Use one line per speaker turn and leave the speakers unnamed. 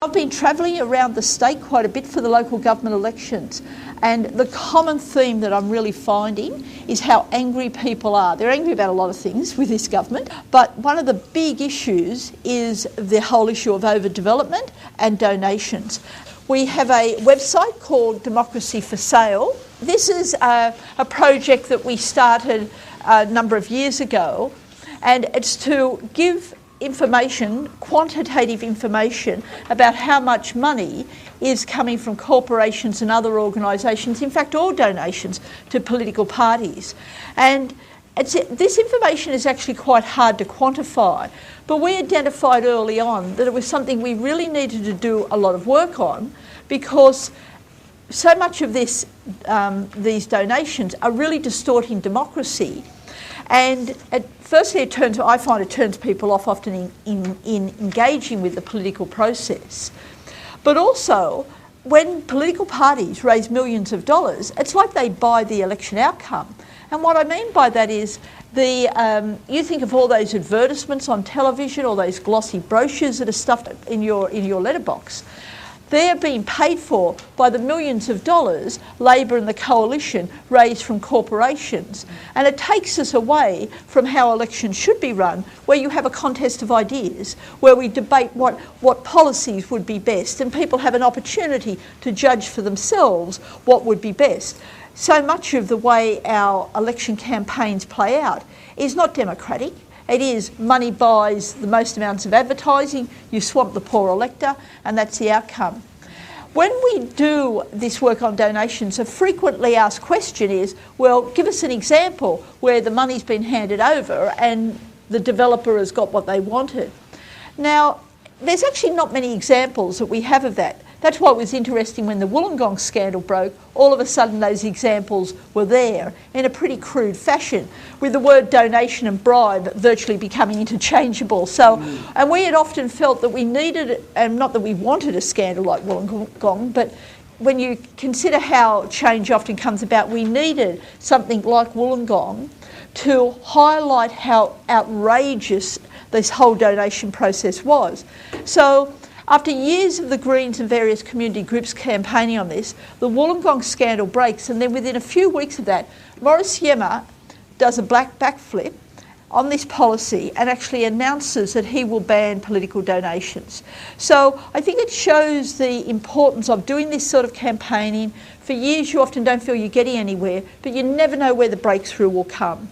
I've been travelling around the state quite a bit for the local government elections, and the common theme that I'm really finding is how angry people are. They're angry about a lot of things with this government, but one of the big issues is the whole issue of overdevelopment and donations. We have a website called Democracy4. This is a project that we started a number of years ago, and it's to give information, quantitative information about how much money is coming from corporations and other organisations, in fact all donations to political parties. And this information is actually quite hard to quantify, but we identified early on that it was something we really needed to do a lot of work on, because so much of these donations are really distorting democracy. And firstly, I find it turns people off often in engaging with the political process. But also, when political parties raise millions of dollars, it's like they buy the election outcome. And what I mean by that is, you think of all those advertisements on television, all those glossy brochures that are stuffed in your letterbox. They're being paid for by the millions of dollars Labor and the Coalition raise from corporations. And it takes us away from how elections should be run, where you have a contest of ideas, where we debate what policies would be best, and people have an opportunity to judge for themselves what would be best. So much of the way our election campaigns play out is not democratic. It is money buys the most amounts of advertising, you swamp the poor elector, and that's the outcome. When we do this work on donations, a frequently asked question is, well, give us an example where the money's been handed over and the developer has got what they wanted. Now, there's actually not many examples that we have of that. That's why it was interesting when the Wollongong scandal broke, all of a sudden those examples were there in a pretty crude fashion, with the word donation and bribe virtually becoming interchangeable. And we had often felt that we needed, and not that we wanted a scandal like Wollongong, but when you consider how change often comes about, we needed something like Wollongong to highlight how outrageous this whole donation process was. So, after years of the Greens and various community groups campaigning on this, the Wollongong scandal breaks, and then within a few weeks of that, Morris Yema does a black backflip on this policy and actually announces that he will ban political donations. So I think it shows the importance of doing this sort of campaigning. For years you often don't feel you're getting anywhere, but you never know where the breakthrough will come.